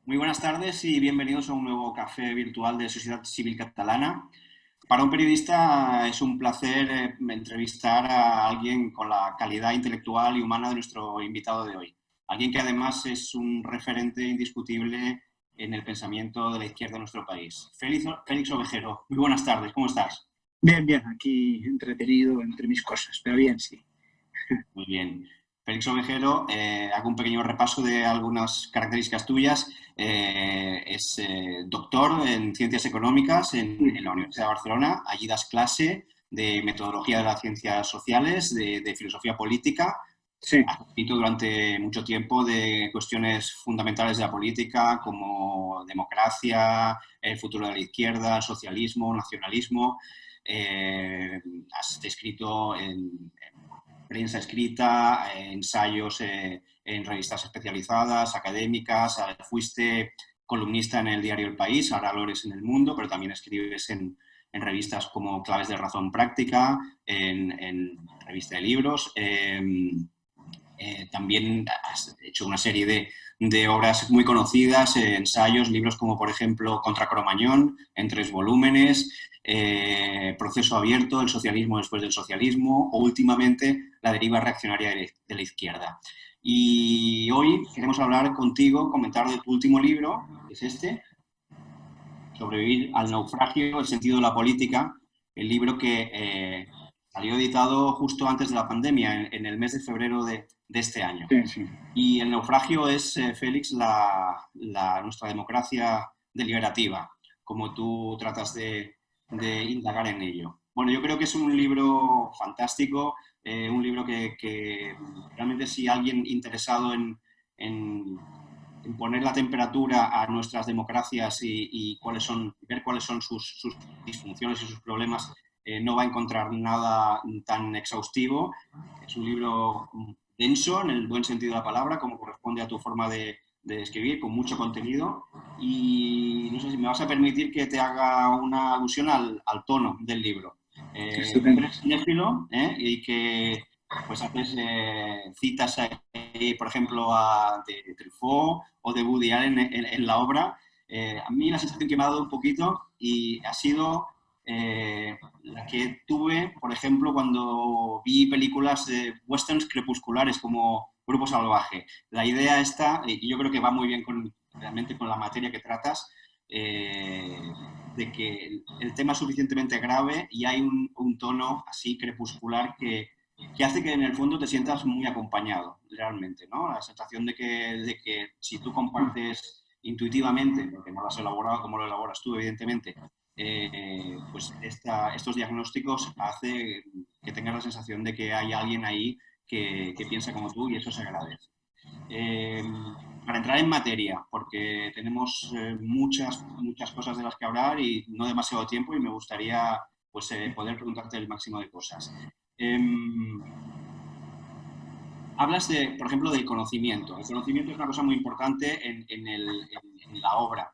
Muy buenas tardes y bienvenidos a un nuevo café virtual de Sociedad Civil Catalana. Para un periodista es un placer entrevistar a alguien con la calidad intelectual y humana de nuestro invitado de hoy. Alguien que además es un referente indiscutible en el pensamiento de la izquierda de nuestro país. Félix Ovejero, muy buenas tardes, ¿cómo estás? Bien, bien, aquí entretenido entre mis cosas, pero bien, sí. Muy bien. Félix Ovejero, hago un pequeño repaso de algunas características tuyas. Es doctor en Ciencias Económicas en la Universidad de Barcelona. Allí das clase de metodología de las ciencias sociales, de filosofía política. Sí, Has escrito durante mucho tiempo de cuestiones fundamentales de la política como democracia, el futuro de la izquierda, socialismo, nacionalismo. Has escrito en prensa escrita, ensayos en revistas especializadas, académicas, fuiste columnista en el diario El País, ahora lo eres en El Mundo, pero también escribes en revistas como Claves de Razón Práctica, en revista de libros. También has hecho una serie de obras muy conocidas, ensayos, libros como por ejemplo Contra Cromañón, en 3 volúmenes, Proceso abierto, el socialismo después del socialismo o últimamente La deriva reaccionaria de la izquierda. Y hoy queremos hablar contigo, comentar de tu último libro, que es este, Sobrevivir al naufragio, el sentido de la política, el libro que salió editado justo antes de la pandemia, en el mes de febrero de este año. sí, sí. Y el naufragio es, Félix, nuestra democracia deliberativa, como tú tratas de indagar en ello. Bueno, yo creo que es un libro fantástico, un libro que realmente si alguien interesado en poner la temperatura a nuestras democracias y ver cuáles son sus disfunciones y sus problemas, no va a encontrar nada tan exhaustivo. Es un libro denso, en el buen sentido de la palabra, como corresponde a tu forma de escribir, con mucho contenido. Y no sé si me vas a permitir que te haga una alusión al tono del libro. Tú Estupendo. eres cinéfilo, y que pues haces citas por ejemplo, de Truffaut o de Woody Allen en la obra. A mí la sensación que me ha dado un poquito y ha sido la que tuve, por ejemplo, cuando vi películas de westerns crepusculares como Grupo Salvaje. La idea está, y yo creo que va muy bien realmente con la materia que tratas, de que el tema es suficientemente grave y hay un tono así crepuscular que hace que en el fondo te sientas muy acompañado, realmente, ¿no? La sensación de que si tú compartes intuitivamente, porque no lo has elaborado como lo elaboras tú, evidentemente, pues estos diagnósticos hace que tengas la sensación de que hay alguien ahí que piensa como tú y eso se agradece. Eh, para entrar en materia, porque tenemos muchas cosas de las que hablar y no demasiado tiempo y me gustaría pues, poder preguntarte el máximo de cosas. Eh, Hablas, por ejemplo, del conocimiento. El conocimiento es una cosa muy importante en la obra,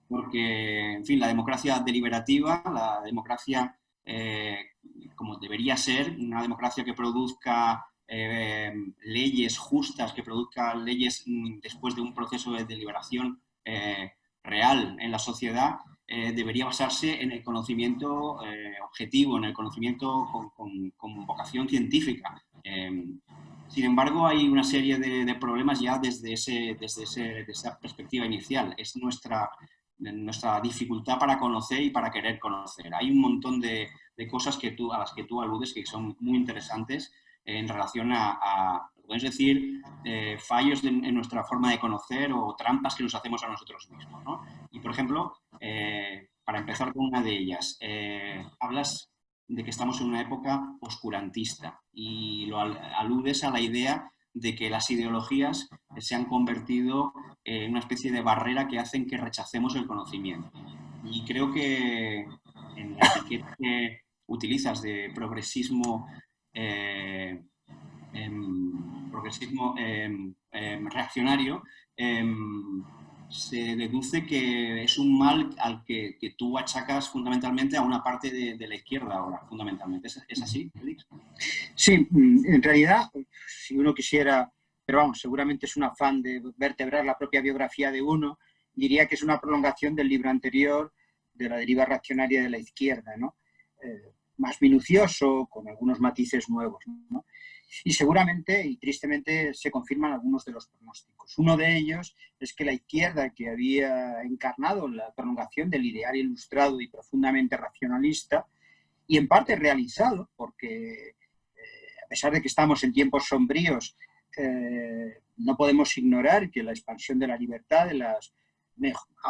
porque, en fin, la democracia deliberativa, la democracia como debería ser, una democracia que produzca leyes justas, que produzca leyes después de un proceso de deliberación real en la sociedad, debería basarse en el conocimiento objetivo, en el conocimiento con vocación científica. Sin embargo, hay una serie de problemas ya desde esa perspectiva inicial. Es nuestra dificultad para conocer y para querer conocer. Hay un montón de cosas a las que tú aludes que son muy interesantes en relación podemos decir, fallos en nuestra forma de conocer o trampas que nos hacemos a nosotros mismos, ¿no? Y, por ejemplo, para empezar con una de ellas, hablas de que estamos en una época oscurantista y lo aludes a la idea de que las ideologías se han convertido en una especie de barrera que hacen que rechacemos el conocimiento. Y creo que en la etiqueta que utilizas de reaccionario, se deduce que es un mal al que tú achacas fundamentalmente a una parte de la izquierda ahora, fundamentalmente. ¿Es así, Félix? Sí, en realidad, si uno quisiera, pero vamos, seguramente es un afán de vertebrar la propia biografía de uno diría que es una prolongación del libro anterior, de la deriva reaccionaria de la izquierda, ¿no? Más minucioso, con algunos matices nuevos, ¿no? Y seguramente y tristemente se confirman algunos de los pronósticos. Uno de ellos es que la izquierda, que había encarnado la prolongación del ideal ilustrado y profundamente racionalista, y en parte realizado, porque a pesar de que estamos en tiempos sombríos, no podemos ignorar que la expansión de la libertad, de las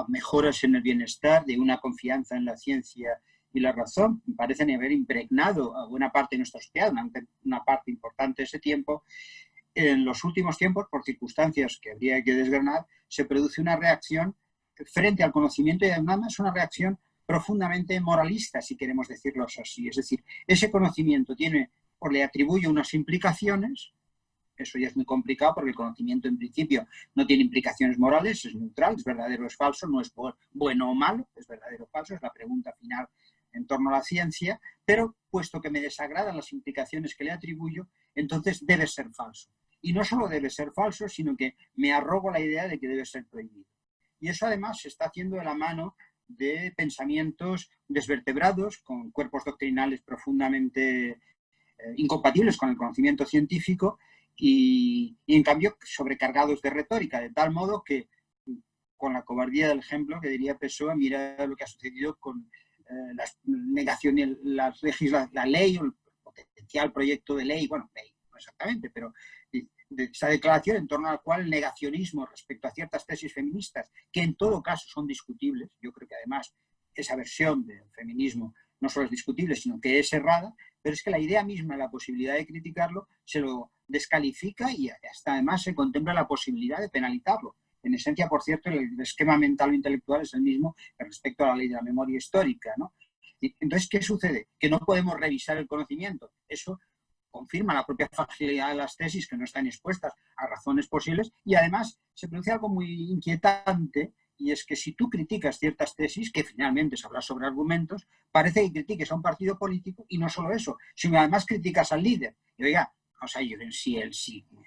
mejoras en el bienestar, de una confianza en la ciencia y la razón, parecen haber impregnado a buena parte de nuestra sociedad, una parte importante de ese tiempo. En los últimos tiempos, por circunstancias que habría que desgranar, se produce una reacción frente al conocimiento y además una reacción profundamente moralista, si queremos decirlo así. Es decir, ese conocimiento tiene o le atribuye unas implicaciones. Eso ya es muy complicado porque el conocimiento en principio no tiene implicaciones morales, es neutral, es verdadero o es falso, no es bueno o malo, es verdadero o falso, es la pregunta final en torno a la ciencia, pero puesto que me desagradan las implicaciones que le atribuyo, entonces debe ser falso. Y no solo debe ser falso, sino que me arrogo la idea de que debe ser prohibido. Y eso además se está haciendo de la mano de pensamientos desvertebrados, con cuerpos doctrinales profundamente incompatibles con el conocimiento científico y en cambio sobrecargados de retórica, de tal modo que con la cobardía del ejemplo que diría Pessoa, mira lo que ha sucedido con las negaciones, la ley o el potencial proyecto de ley, bueno, ley no exactamente, pero de esa declaración en torno a la cual el negacionismo respecto a ciertas tesis feministas, que en todo caso son discutibles, yo creo que además esa versión del feminismo no solo es discutible, sino que es errada, pero es que la idea misma, la posibilidad de criticarlo, se lo descalifica y hasta además se contempla la posibilidad de penalizarlo. En esencia, por cierto, el esquema mental o intelectual es el mismo respecto a la ley de la memoria histórica, ¿no? Entonces, ¿qué sucede? Que no podemos revisar el conocimiento. Eso confirma la propia fragilidad de las tesis que no están expuestas a razones posibles y además se produce algo muy inquietante y es que si tú criticas ciertas tesis, que finalmente se habla sobre argumentos, parece que critiques a un partido político y no solo eso, sino además criticas al líder. Y oiga, o sea, yo en sí,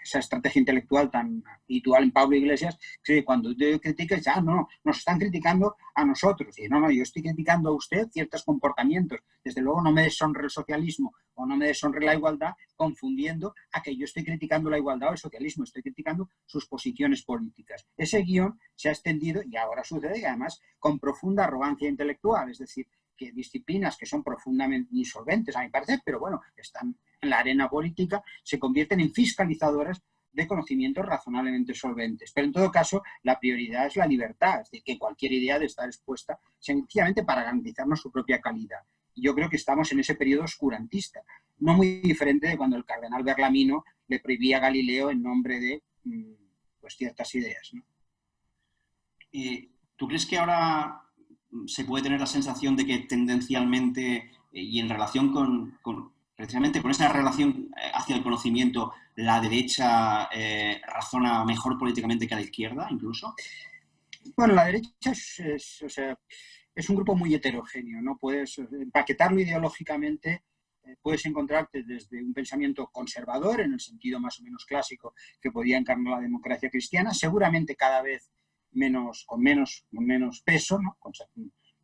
esa estrategia intelectual tan habitual en Pablo Iglesias, que cuando tú criticas, ya no, nos están criticando a nosotros. Y no, yo estoy criticando a usted ciertos comportamientos. Desde luego no me deshonre el socialismo o no me deshonre la igualdad confundiendo a que yo estoy criticando la igualdad o el socialismo, estoy criticando sus posiciones políticas. Ese guión se ha extendido y ahora sucede y además con profunda arrogancia intelectual, es decir, que disciplinas que son profundamente insolventes, a mi parecer, pero bueno, están en la arena política, se convierten en fiscalizadoras de conocimientos razonablemente solventes. Pero en todo caso, la prioridad es la libertad, es decir, que cualquier idea debe estar expuesta sencillamente para garantizarnos su propia calidad. Y yo creo que estamos en ese periodo oscurantista, no muy diferente de cuando el cardenal Berlamino le prohibía a Galileo en nombre de pues, ciertas ideas, ¿no? ¿Tú crees que ahora se puede tener la sensación de que tendencialmente y en relación precisamente con esa relación hacia el conocimiento, la derecha razona mejor políticamente que la izquierda, incluso? Bueno, la derecha es un grupo muy heterogéneo, ¿no? Puedes empaquetarlo ideológicamente, puedes encontrarte desde un pensamiento conservador, en el sentido más o menos clásico que podía encarnar la democracia cristiana, seguramente cada vez con menos peso, ¿no?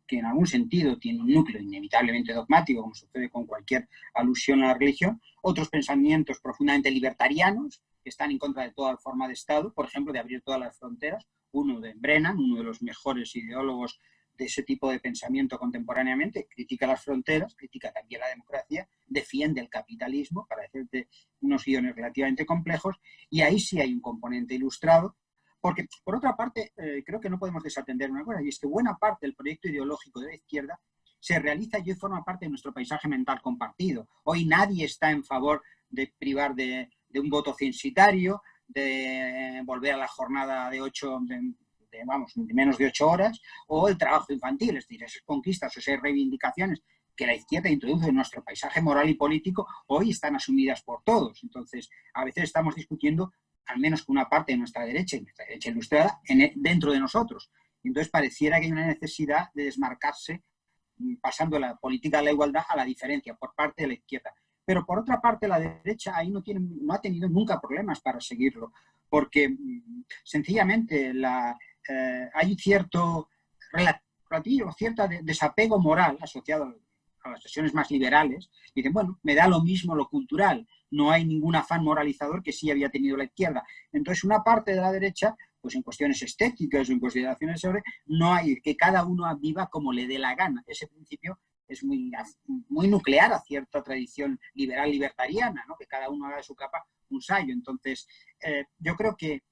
Que en algún sentido tiene un núcleo inevitablemente dogmático, como sucede con cualquier alusión a la religión, otros pensamientos profundamente libertarianos, que están en contra de toda forma de Estado, por ejemplo, de abrir todas las fronteras, uno de Brennan, uno de los mejores ideólogos de ese tipo de pensamiento contemporáneamente, critica las fronteras, critica también la democracia, defiende el capitalismo, para hacerte unos guiones relativamente complejos, y ahí sí hay un componente ilustrado, porque, por otra parte, creo que no podemos desatender una cosa, y es que buena parte del proyecto ideológico de la izquierda se realiza y hoy forma parte de nuestro paisaje mental compartido. Hoy nadie está en favor de privar de un voto censitario, de volver a la jornada de menos de 8 horas, o el trabajo infantil, es decir, esas conquistas o esas reivindicaciones que la izquierda introduce en nuestro paisaje moral y político, hoy están asumidas por todos. Entonces, a veces estamos discutiendo al menos con una parte de nuestra derecha ilustrada, dentro de nosotros. Entonces pareciera que hay una necesidad de desmarcarse pasando de la política de la igualdad a la diferencia por parte de la izquierda. Pero por otra parte la derecha ahí no ha tenido nunca problemas para seguirlo, porque sencillamente hay cierto desapego moral asociado a las versiones más liberales. Y dicen, bueno, me da lo mismo lo cultural, no hay ningún afán moralizador que sí había tenido la izquierda. Entonces, una parte de la derecha, pues en cuestiones estéticas o en consideraciones sobre, no hay que cada uno viva como le dé la gana. Ese principio es muy nuclear a cierta tradición liberal libertariana, ¿no? Que cada uno haga de su capa un sayo. Entonces, yo creo que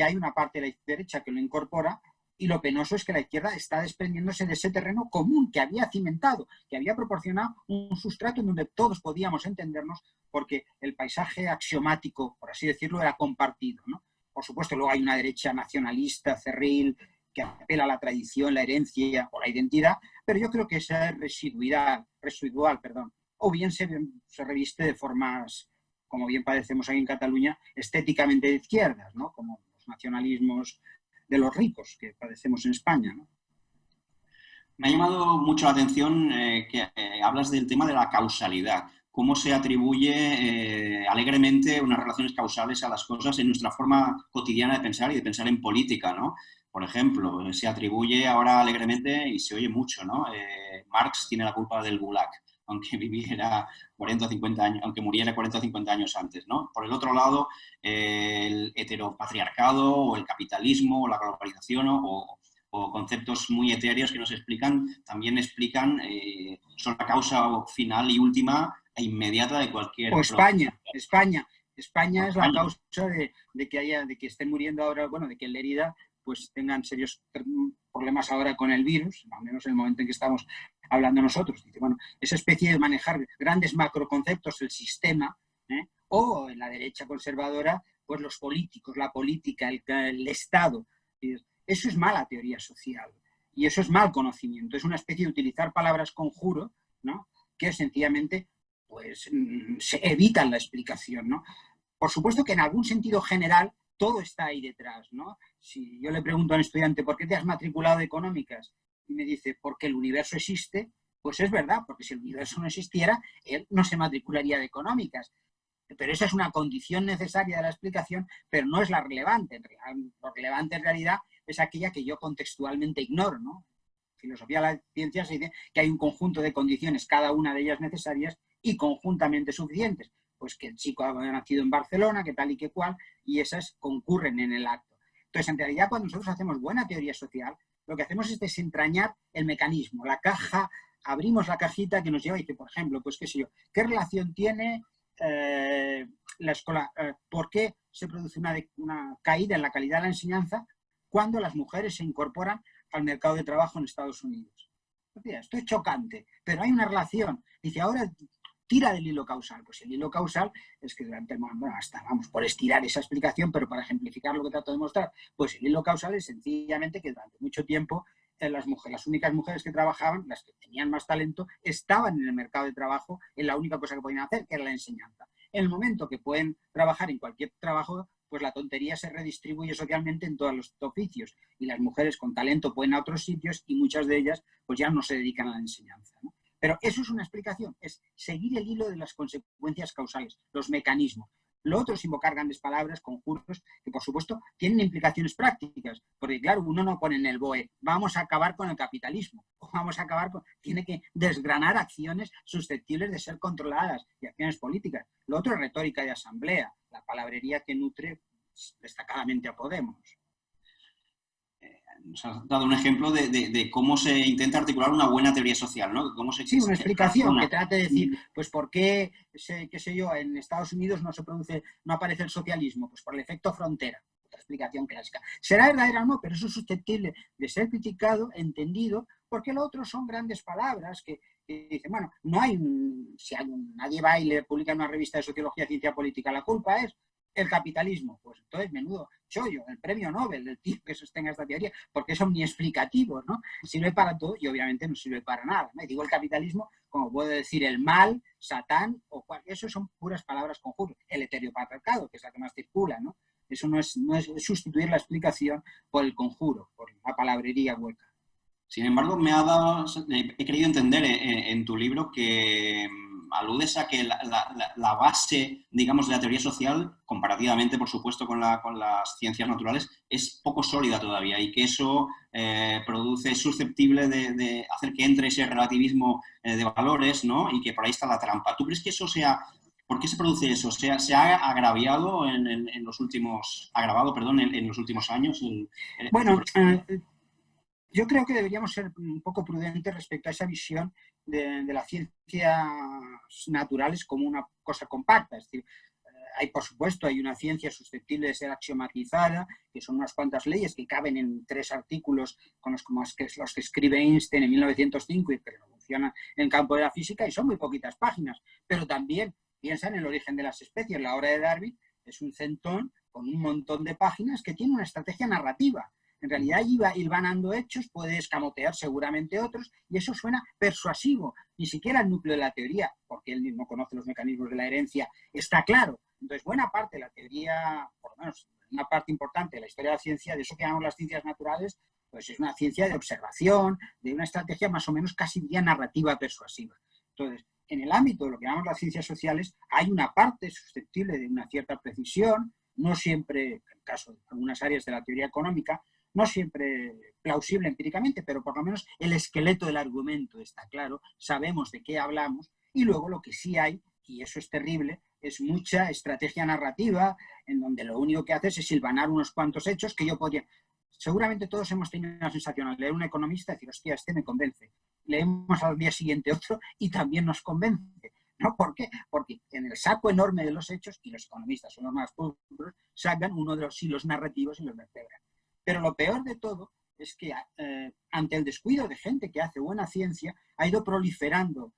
hay una parte de la derecha que lo incorpora, y lo penoso es que la izquierda está desprendiéndose de ese terreno común que había cimentado, que había proporcionado un sustrato en donde todos podíamos entendernos, porque el paisaje axiomático, por así decirlo, era compartido, ¿no? Por supuesto, luego hay una derecha nacionalista, cerril, que apela a la tradición, la herencia o la identidad, pero yo creo que esa residual, o bien se reviste de formas, como bien padecemos aquí en Cataluña, estéticamente de izquierdas, ¿no? Como los nacionalismos de los ricos que padecemos en España, ¿no? Me ha llamado mucho la atención que hablas del tema de la causalidad. Cómo se atribuye alegremente unas relaciones causales a las cosas en nuestra forma cotidiana de pensar y de pensar en política, ¿no? Por ejemplo, se atribuye ahora alegremente, y se oye mucho, ¿no? Marx tiene la culpa del Gulag, aunque viviera 40 o 50 años, aunque muriera 40 o 50 años antes, ¿no? Por el otro lado, el heteropatriarcado o el capitalismo o la globalización o conceptos muy etéreos que nos explican, también explican son la causa final y última e inmediata de cualquier... O España es la causa de que estén muriendo ahora, bueno, de que en Lérida pues tengan serios problemas ahora con el virus, al menos en el momento en que estamos hablando nosotros. Dice, bueno, esa especie de manejar grandes macroconceptos, el sistema, o en la derecha conservadora, pues los políticos, la política, el Estado. Eso es mala teoría social y eso es mal conocimiento. Es una especie de utilizar palabras conjuro, ¿no? Que sencillamente pues, se evitan la explicación, ¿no? Por supuesto que en algún sentido general todo está ahí detrás, ¿no? Si yo le pregunto a un estudiante, ¿por qué te has matriculado de económicas? Y me dice, porque el universo existe, pues es verdad, porque si el universo no existiera, él no se matricularía de económicas. Pero esa es una condición necesaria de la explicación, pero no es la relevante. Lo relevante en realidad es aquella que yo contextualmente ignoro, ¿no? Filosofía de la ciencia se dice que hay un conjunto de condiciones, cada una de ellas necesarias y conjuntamente suficientes. Pues que el chico ha nacido en Barcelona, que tal y que cual, y esas concurren en el acto. Entonces, en realidad, cuando nosotros hacemos buena teoría social, lo que hacemos es desentrañar el mecanismo, la caja, abrimos la cajita que nos lleva y dice, por ejemplo, pues qué sé yo, ¿qué relación tiene la escuela? ¿Por qué se produce una caída en la calidad de la enseñanza cuando las mujeres se incorporan al mercado de trabajo en Estados Unidos? Esto es chocante, pero hay una relación. Dice, ahora tira del hilo causal. Pues el hilo causal es que durante, bueno, hasta vamos por estirar esa explicación, pero para ejemplificar lo que trato de mostrar, pues el hilo causal es sencillamente que durante mucho tiempo las únicas mujeres que trabajaban, las que tenían más talento, estaban en el mercado de trabajo en la única cosa que podían hacer, que era la enseñanza. En el momento que pueden trabajar en cualquier trabajo, pues la tontería se redistribuye socialmente en todos los oficios y las mujeres con talento pueden ir a otros sitios y muchas de ellas pues ya no se dedican a la enseñanza, ¿no? Pero eso es una explicación, es seguir el hilo de las consecuencias causales, los mecanismos. Lo otro es invocar grandes palabras, conjuros, que por supuesto tienen implicaciones prácticas, porque claro, uno no pone en el BOE, vamos a acabar con el capitalismo, o vamos a acabar con... Tiene que desgranar acciones susceptibles de ser controladas y acciones políticas. Lo otro es retórica de asamblea, la palabrería que nutre destacadamente a Podemos. Nos has dado un ejemplo de cómo se intenta articular una buena teoría social, ¿no? Cómo se, sí, una explicación que trate de decir, pues ¿por qué, qué sé yo, en Estados Unidos no aparece el socialismo? Pues por el efecto frontera. Otra explicación clásica. ¿Será verdadera o no? Pero eso es susceptible de ser criticado, entendido, porque lo otro son grandes palabras que dicen, bueno, no hay, nadie va y le publica en una revista de sociología, ciencia política, la culpa es el capitalismo. Pues entonces, menudo chollo, el premio Nobel del tipo que sostenga esta teoría, porque es omniexplicativo, ¿no? Sirve para todo y obviamente no sirve para nada, ¿no? Y digo el capitalismo, como puedo decir el mal, Satán, eso son puras palabras conjuros. El heteropatriarcado, que es la que más circula, ¿no? Eso no es sustituir la explicación por el conjuro, por la palabrería hueca. Sin embargo, he querido entender en tu libro que aludes a que la base, digamos, de la teoría social, comparativamente, por supuesto, con las ciencias naturales, es poco sólida todavía y que eso es susceptible de hacer que entre ese relativismo de valores, ¿no? Y que por ahí está la trampa. ¿Tú crees que eso ¿por qué se produce eso? ¿Se ha agraviado en los últimos, en los últimos años? Bueno, yo creo que deberíamos ser un poco prudentes respecto a esa visión de las ciencias naturales como una cosa compacta. Es decir, por supuesto, hay una ciencia susceptible de ser axiomatizada, que son unas cuantas leyes que caben en 3 artículos como los que escribe Einstein en 1905 y que revolucionan en el campo de la física, y son muy poquitas páginas. Pero también piensa en el origen de las especies. La obra de Darwin es un centón con un montón de páginas que tiene una estrategia narrativa. En realidad iba hilvanando hechos, puede escamotear seguramente otros, y eso suena persuasivo. Ni siquiera el núcleo de la teoría, porque él mismo conoce los mecanismos de la herencia, está claro. Entonces, buena parte de la teoría, por lo menos una parte importante de la historia de la ciencia, de eso que llamamos las ciencias naturales, pues es una ciencia de observación, de una estrategia más o menos casi diría narrativa persuasiva. Entonces, en el ámbito de lo que llamamos las ciencias sociales, hay una parte susceptible de una cierta precisión, no siempre, en el caso de algunas áreas de la teoría económica, no siempre plausible empíricamente, pero por lo menos el esqueleto del argumento está claro, sabemos de qué hablamos, y luego lo que sí hay, y eso es terrible, es mucha estrategia narrativa, en donde lo único que haces es hilvanar unos cuantos hechos que yo podría... Seguramente todos hemos tenido una sensación al leer un economista y decir, hostia, este me convence. Leemos al día siguiente otro y también nos convence. ¿No? ¿Por qué? Porque en el saco enorme de los hechos, y los economistas son los más puros, sacan uno de los hilos narrativos y los vertebran. Pero lo peor de todo es que ante el descuido de gente que hace buena ciencia, ha ido proliferando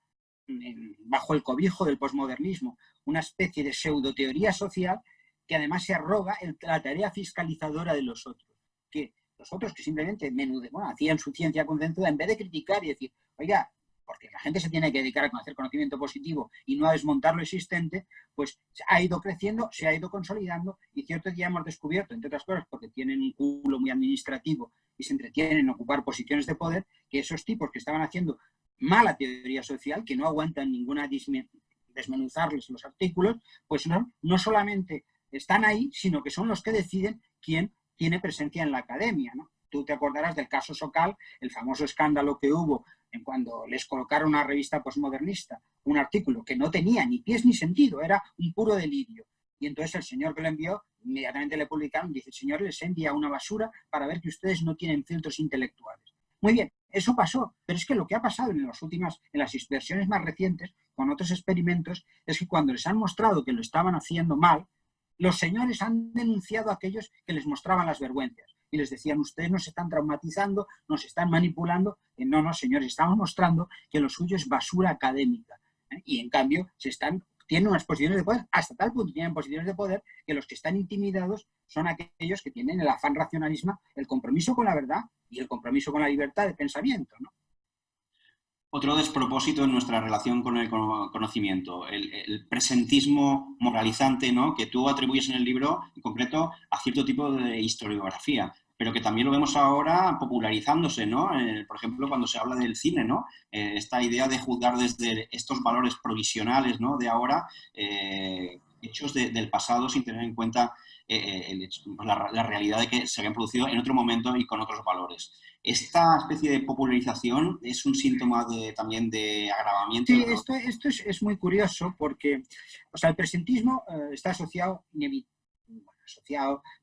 bajo el cobijo del posmodernismo una especie de pseudoteoría social que además se arroga la tarea fiscalizadora de los otros. Que los otros que simplemente hacían su ciencia concentrada, en vez de criticar y decir, oiga, porque la gente se tiene que dedicar a conocer conocimiento positivo y no a desmontar lo existente, pues ha ido creciendo, se ha ido consolidando, y cierto día hemos descubierto, entre otras cosas, porque tienen un culo muy administrativo y se entretienen en ocupar posiciones de poder, que esos tipos que estaban haciendo mala teoría social, que no aguantan ninguna desmenuzarles los artículos, pues no solamente están ahí, sino que son los que deciden quién tiene presencia en la academia, ¿no? Tú te acordarás del caso Sokal, el famoso escándalo que hubo en cuando les colocaron a una revista posmodernista un artículo que no tenía ni pies ni sentido, era un puro delirio. Y entonces el señor que lo envió, inmediatamente le publicaron, dice, señor, les envía una basura para ver que ustedes no tienen filtros intelectuales. Muy bien, eso pasó, pero es que lo que ha pasado en las versiones más recientes, con otros experimentos, es que cuando les han mostrado que lo estaban haciendo mal, los señores han denunciado a aquellos que les mostraban las vergüenzas y les decían, ustedes nos están traumatizando, nos están manipulando. No, señores, estamos mostrando que lo suyo es basura académica. Y en cambio tienen unas posiciones de poder, hasta tal punto tienen posiciones de poder que los que están intimidados son aquellos que tienen el afán racionalismo, el compromiso con la verdad y el compromiso con la libertad de pensamiento, ¿no? Otro despropósito en nuestra relación con el conocimiento, el presentismo moralizante, ¿no?, que tú atribuyes en el libro, en concreto, a cierto tipo de historiografía, pero que también lo vemos ahora popularizándose, ¿no? Por ejemplo, cuando se habla del cine, ¿no? Esta idea de juzgar desde estos valores provisionales, ¿no?, de ahora, hechos del pasado sin tener en cuenta la realidad de que se habían producido en otro momento y con otros valores. ¿Esta especie de popularización es un síntoma también de agravamiento? Sí, esto es muy curioso porque, o sea, el presentismo está asociado,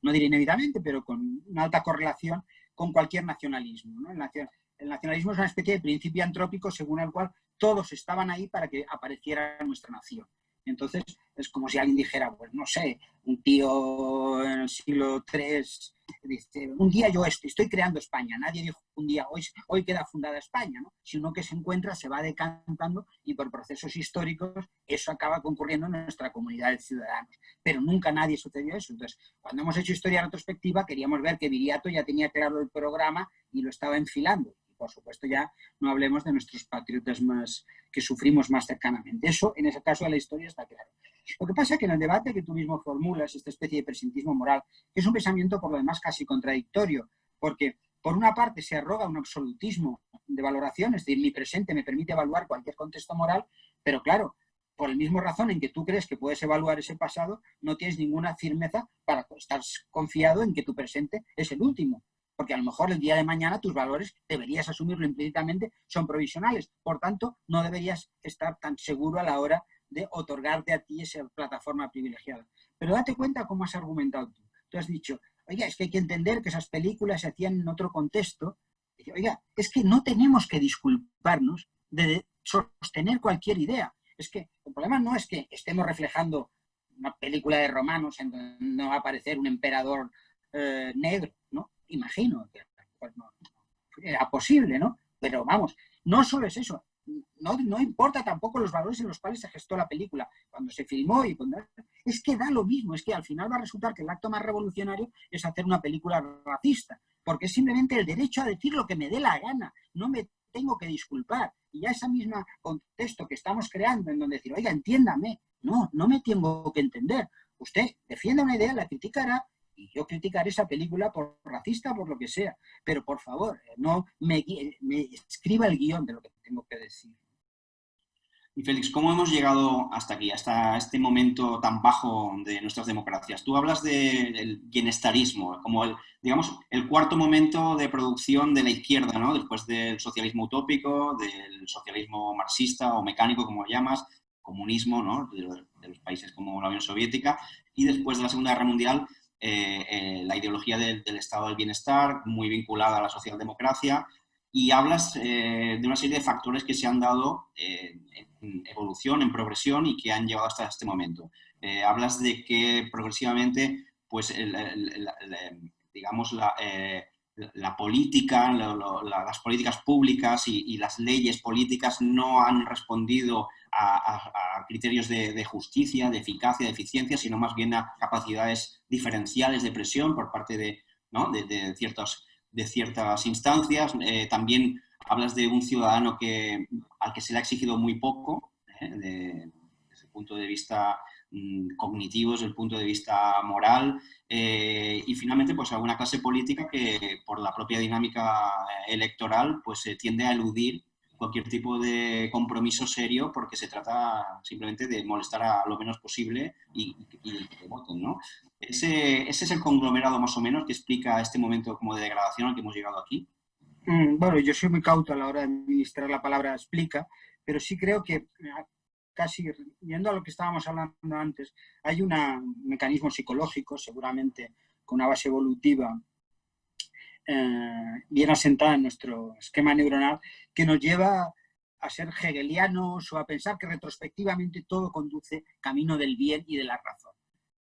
no diré inevitablemente, pero con una alta correlación con cualquier nacionalismo, ¿no? El nacionalismo es una especie de principio antrópico según el cual todos estaban ahí para que apareciera nuestra nación. Entonces, es como si alguien dijera, pues no sé, un tío en el siglo III dice, un día yo estoy creando España. Nadie dijo un día, hoy queda fundada España, ¿no? Si uno que se encuentra se va decantando y por procesos históricos eso acaba concurriendo en nuestra comunidad de ciudadanos. Pero nunca nadie sucedió eso. Entonces, cuando hemos hecho historia retrospectiva, queríamos ver que Viriato ya tenía claro el programa y lo estaba enfilando. Por supuesto, ya no hablemos de nuestros patriotas que sufrimos más cercanamente. Eso, en ese caso de la historia, está claro. Lo que pasa es que en el debate que tú mismo formulas, esta especie de presentismo moral, que es un pensamiento por lo demás casi contradictorio, porque por una parte se arroga un absolutismo de valoración, es decir, mi presente me permite evaluar cualquier contexto moral, pero claro, por el mismo razón en que tú crees que puedes evaluar ese pasado, no tienes ninguna firmeza para estar confiado en que tu presente es el último. Porque a lo mejor el día de mañana tus valores, deberías asumirlo implícitamente, son provisionales. Por tanto, no deberías estar tan seguro a la hora de otorgarte a ti esa plataforma privilegiada. Pero date cuenta cómo has argumentado tú. Tú has dicho, oiga, es que hay que entender que esas películas se hacían en otro contexto. Oiga, es que no tenemos que disculparnos de sostener cualquier idea. Es que el problema no es que estemos reflejando una película de romanos en donde no va a aparecer un emperador negro, ¿no? Imagino que pues no, era posible, ¿no? Pero vamos, no solo es eso. No importa tampoco los valores en los cuales se gestó la película, cuando se filmó y cuando... Es que da lo mismo, es que al final va a resultar que el acto más revolucionario es hacer una película racista, porque es simplemente el derecho a decir lo que me dé la gana, no me tengo que disculpar. Y ya ese mismo contexto que estamos creando en donde decir, oiga, entiéndame, no me tengo que entender. Usted defiende una idea, la criticará, y yo criticaré esa película por racista, por lo que sea. Pero, por favor, no me escriba el guión de lo que tengo que decir. Y Félix, ¿cómo hemos llegado hasta aquí, hasta este momento tan bajo de nuestras democracias? Tú hablas del bienestarismo, como digamos, el cuarto momento de producción de la izquierda, ¿no? Después del socialismo utópico, del socialismo marxista o mecánico, como lo llamas, comunismo, ¿no? De los países como la Unión Soviética, y después de la Segunda Guerra Mundial, la ideología del estado del bienestar, muy vinculada a la socialdemocracia, y hablas de una serie de factores que se han dado en evolución, en progresión y que han llegado hasta este momento. Hablas de que progresivamente, pues, digamos, la política, las políticas públicas y las leyes políticas no han respondido a criterios de justicia, de eficacia, de eficiencia, sino más bien a capacidades diferenciales de presión por parte de, ¿no? de ciertas instancias. También hablas de un ciudadano al que se le ha exigido muy poco, desde el punto de vista cognitivo, desde el punto de vista moral, y finalmente pues a una clase política que por la propia dinámica electoral pues tiende a eludir cualquier tipo de compromiso serio porque se trata simplemente de molestar a lo menos posible y que voten, ¿no? Ese es el conglomerado más o menos que explica este momento como de degradación al que hemos llegado aquí. Bueno, yo soy muy cauto a la hora de administrar la palabra explica, pero sí creo que casi yendo a lo que estábamos hablando antes, hay un mecanismo psicológico, seguramente con una base evolutiva bien asentada en nuestro esquema neuronal, que nos lleva a ser hegelianos o a pensar que retrospectivamente todo conduce camino del bien y de la razón.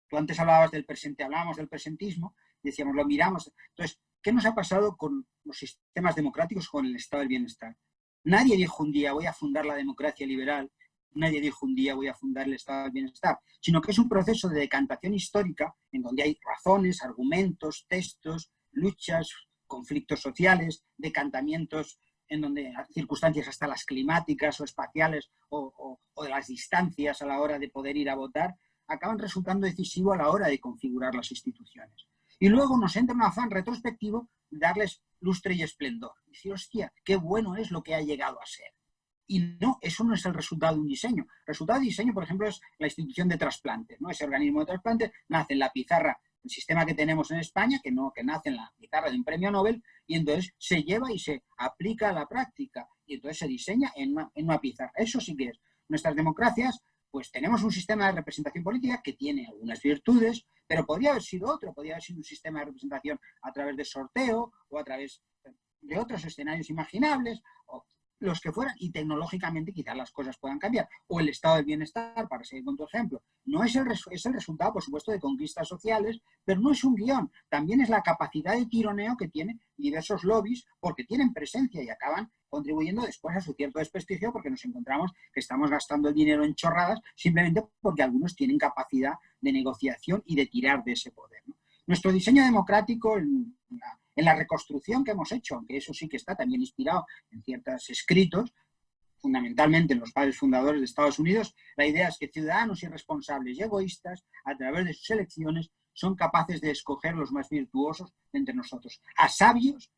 Tú antes hablabas del presente, hablábamos del presentismo, y decíamos, lo miramos. Entonces, ¿qué nos ha pasado con los sistemas democráticos, con el estado del bienestar? Nadie dijo un día voy a fundar la democracia liberal, nadie dijo un día voy a fundar el estado del bienestar, sino que es un proceso de decantación histórica en donde hay razones, argumentos, textos, luchas, conflictos sociales, decantamientos en donde hay circunstancias hasta las climáticas o espaciales o de las distancias a la hora de poder ir a votar, acaban resultando decisivos a la hora de configurar las instituciones. Y luego nos entra un afán retrospectivo de darles lustre y esplendor. Y decir, hostia, qué bueno es lo que ha llegado a ser. Y no, eso no es el resultado de un diseño. El resultado de diseño, por ejemplo, es la institución de trasplantes, ¿no? Ese organismo de trasplantes nace en la pizarra, el sistema que tenemos en España, que nace en la pizarra de un premio Nobel, y entonces se lleva y se aplica a la práctica. Y entonces se diseña en una pizarra. Eso sí que es. Nuestras democracias, pues tenemos un sistema de representación política que tiene algunas virtudes, pero podría haber sido otro, podría haber sido un sistema de representación a través de sorteo o a través de otros escenarios imaginables, o los que fueran, y tecnológicamente quizás las cosas puedan cambiar. O el estado del bienestar, para seguir con tu ejemplo, no es es el resultado, por supuesto, de conquistas sociales, pero no es un guión, también es la capacidad de tironeo que tienen diversos lobbies porque tienen presencia y acaban contribuyendo después a su cierto desprestigio porque nos encontramos que estamos gastando el dinero en chorradas simplemente porque algunos tienen capacidad de negociación y de tirar de ese poder, ¿no? Nuestro diseño democrático en la reconstrucción que hemos hecho, aunque eso sí que está también inspirado en ciertos escritos, fundamentalmente en los padres fundadores de Estados Unidos, la idea es que ciudadanos irresponsables y egoístas, a través de sus elecciones, son capaces de escoger los más virtuosos entre nosotros, a sabios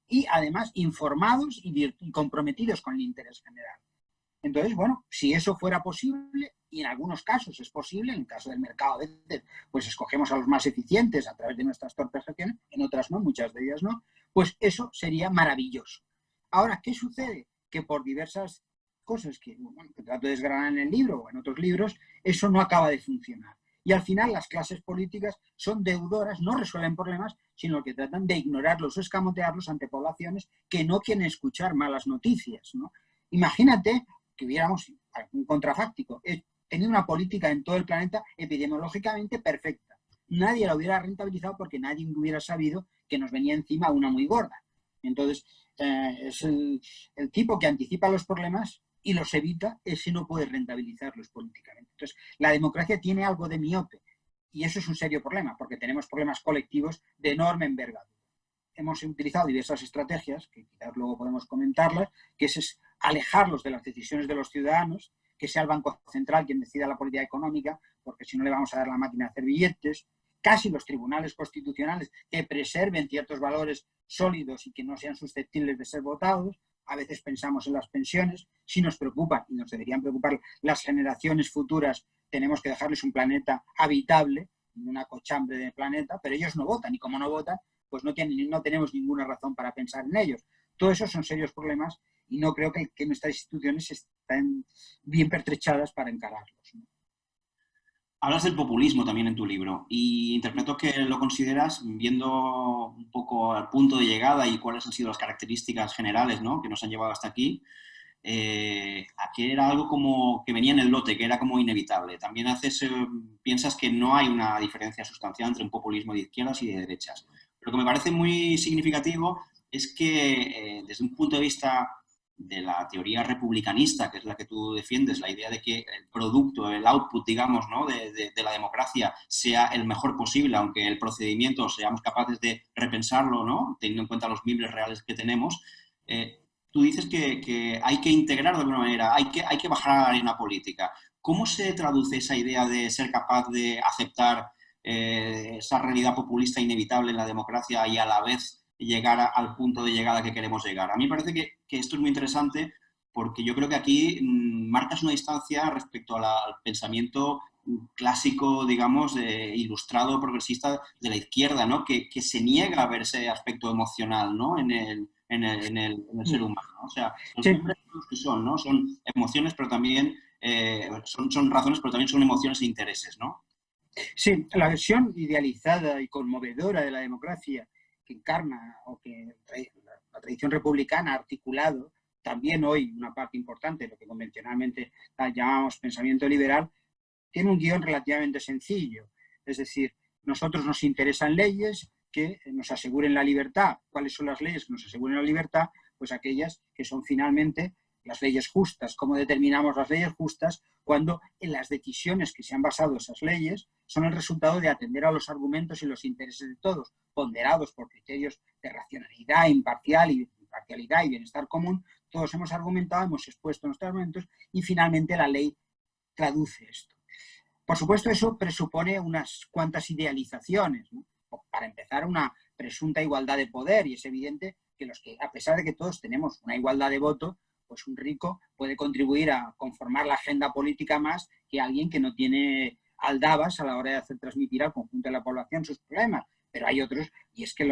y además informados y comprometidos con el interés general. Entonces, bueno, si eso fuera posible, y en algunos casos es posible, en el caso del mercado a veces, pues escogemos a los más eficientes a través de nuestras torpes gestiones, en otras no, muchas de ellas no, pues eso sería maravilloso. Ahora, ¿qué sucede? Que por diversas cosas que, bueno, que trato de desgranar en el libro o en otros libros, eso no acaba de funcionar. Y al final las clases políticas son deudoras, no resuelven problemas, sino que tratan de ignorarlos o escamotearlos ante poblaciones que no quieren escuchar malas noticias, ¿no? Imagínate que hubiéramos un contrafáctico, tenido una política en todo el planeta epidemiológicamente perfecta. Nadie la hubiera rentabilizado porque nadie hubiera sabido que nos venía encima una muy gorda. Entonces, es el tipo que anticipa los problemas y los evita, ese no puede rentabilizarlos políticamente. Entonces, la democracia tiene algo de miope y eso es un serio problema porque tenemos problemas colectivos de enorme envergadura. Hemos utilizado diversas estrategias, que quizás luego podemos comentarlas, que es alejarlos de las decisiones de los ciudadanos, que sea el Banco Central quien decida la política económica, porque si no le vamos a dar la máquina de hacer billetes, casi los tribunales constitucionales que preserven ciertos valores sólidos y que no sean susceptibles de ser votados. A veces pensamos en las pensiones, si nos preocupan y nos deberían preocupar las generaciones futuras, tenemos que dejarles un planeta habitable, una cochambre de planeta, pero ellos no votan y como no votan, pues no tenemos ninguna razón para pensar en ellos. Todos esos son serios problemas y no creo que nuestras instituciones estén bien pertrechadas para encararlos, ¿no? Hablas del populismo también en tu libro y interpreto que lo consideras, viendo un poco el punto de llegada y cuáles han sido las características generales, ¿no?, que nos han llevado hasta aquí, a que era algo como que venía en el lote, que era como inevitable. También piensas que no hay una diferencia sustancial entre un populismo de izquierdas y de derechas. Lo que me parece muy significativo es que desde un punto de vista de la teoría republicanista, que es la que tú defiendes, la idea de que el producto, el output, digamos, ¿no?, de la democracia sea el mejor posible, aunque el procedimiento seamos capaces de repensarlo, ¿no?, teniendo en cuenta los mimbres reales que tenemos. Tú dices que hay que integrar de alguna manera, hay que bajar a la arena política. ¿Cómo se traduce esa idea de ser capaz de aceptar esa realidad populista inevitable en la democracia y a la vez llegar al punto de llegada que queremos llegar? A mí me parece que esto es muy interesante porque yo creo que aquí marcas una distancia respecto al pensamiento clásico, digamos, ilustrado, progresista de la izquierda, ¿no?, que se niega a ver ese aspecto emocional, ¿no?, en el ser humano, ¿no? O sea, los Sí, hombres son los que son, ¿no? Son emociones, pero también son razones, pero también son emociones e intereses, ¿no? sí, la versión idealizada y conmovedora de la democracia que encarna o que la tradición republicana ha articulado, también hoy una parte importante de lo que convencionalmente llamamos pensamiento liberal, tiene un guión relativamente sencillo. Es decir, nosotros nos interesan leyes que nos aseguren la libertad. ¿Cuáles son las leyes que nos aseguren la libertad? Pues aquellas que son finalmente las leyes justas. ¿Cómo determinamos las leyes justas? Cuando en las decisiones que se han basado esas leyes son el resultado de atender a los argumentos y los intereses de todos, ponderados por criterios de racionalidad, imparcialidad y bienestar común. Todos hemos argumentado, hemos expuesto nuestros argumentos y finalmente la ley traduce esto. Por supuesto, eso presupone unas cuantas idealizaciones, ¿no? Para empezar, una presunta igualdad de poder, y es evidente que a pesar de que todos tenemos una igualdad de voto, pues un rico puede contribuir a conformar la agenda política más que alguien que no tiene aldabas a la hora de hacer transmitir al conjunto de la población sus problemas. Pero hay otros, y es que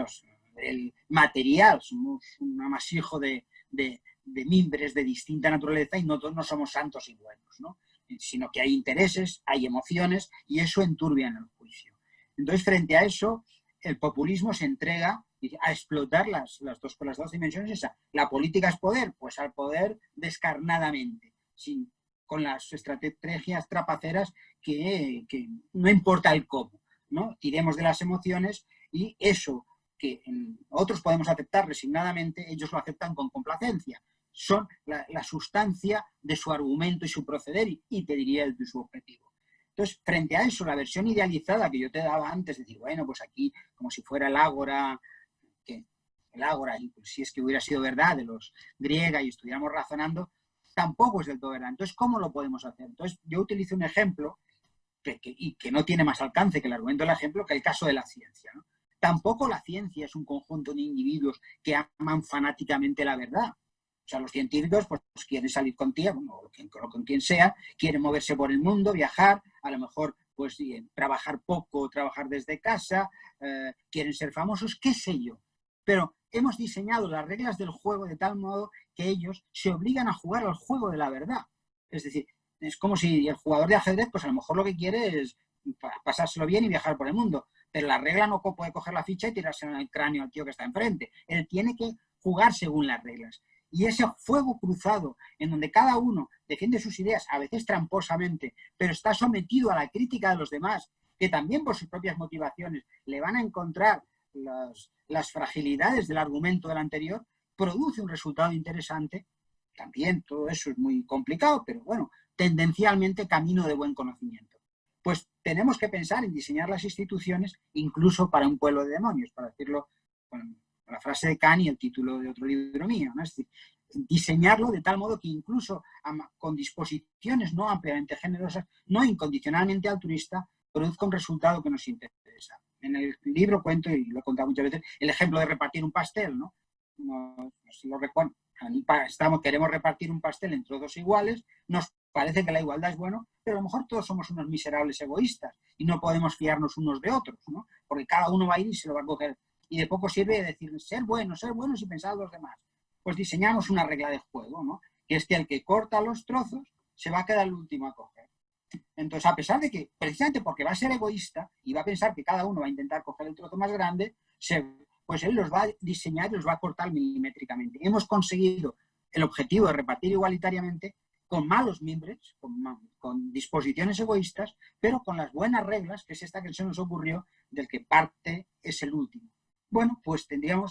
el material, somos un amasijo de mimbres de distinta naturaleza y no todos no somos santos y buenos, ¿no?, sino que hay intereses, hay emociones y eso enturbia en el juicio. Entonces, frente a eso, el populismo se entrega a explotar las dos dimensiones. La política es poder, pues al poder descarnadamente, con las estrategias trapaceras que no importa el cómo, ¿no? Tiremos de las emociones y eso que otros podemos aceptar resignadamente, ellos lo aceptan con complacencia. Son la sustancia de su argumento y su proceder y te diría de su objetivo. Entonces, frente a eso, la versión idealizada que yo te daba antes, decir, bueno, pues aquí, como si fuera el ágora, y pues si es que hubiera sido verdad de los griega y estuviéramos razonando, tampoco es del todo verdad. Entonces, ¿cómo lo podemos hacer? Entonces, yo utilizo un ejemplo que no tiene más alcance que el argumento del ejemplo, que el caso de la ciencia, ¿no? Tampoco la ciencia es un conjunto de individuos que aman fanáticamente la verdad. sea, los científicos pues quieren salir contigo, o con quien sea, quieren moverse por el mundo, viajar, a lo mejor pues trabajar poco, trabajar desde casa, quieren ser famosos, qué sé yo. Pero hemos diseñado las reglas del juego de tal modo que ellos se obligan a jugar al juego de la verdad. Es decir, es como si el jugador de ajedrez, pues a lo mejor lo que quiere es pasárselo bien y viajar por el mundo. Pero la regla no puede coger la ficha y tirarse en el cráneo al tío que está enfrente. Él tiene que jugar según las reglas. Y ese fuego cruzado, en donde cada uno defiende sus ideas, a veces tramposamente, pero está sometido a la crítica de los demás, que también por sus propias motivaciones le van a encontrar las fragilidades del argumento del anterior, produce un resultado interesante. También todo eso es muy complicado, pero bueno, tendencialmente camino de buen conocimiento. Pues tenemos que pensar en diseñar las instituciones incluso para un pueblo de demonios, para decirlo con la frase de Kant y el título de otro libro mío, ¿no? Es decir, diseñarlo de tal modo que incluso con disposiciones no ampliamente generosas, no incondicionalmente altruista, produzca un resultado que nos interesa. En el libro cuento, y lo he contado muchas veces, el ejemplo de repartir un pastel, ¿no? No lo recuerdo. Queremos repartir un pastel en trozos iguales, nos parece que la igualdad es bueno, pero a lo mejor todos somos unos miserables egoístas y no podemos fiarnos unos de otros, ¿no? Porque cada uno va a ir y se lo va a coger. Y de poco sirve decir ser buenos y pensar en los demás. Pues diseñamos una regla de juego, ¿no? Que es que el que corta los trozos se va a quedar el último a coger. Entonces, a pesar de que, precisamente porque va a ser egoísta y va a pensar que cada uno va a intentar coger el trozo más grande, pues él los va a diseñar y los va a cortar milimétricamente. Hemos conseguido el objetivo de repartir igualitariamente con malos mimbres, con disposiciones egoístas, pero con las buenas reglas, que es esta que se nos ocurrió, del que parte es el último. Bueno, pues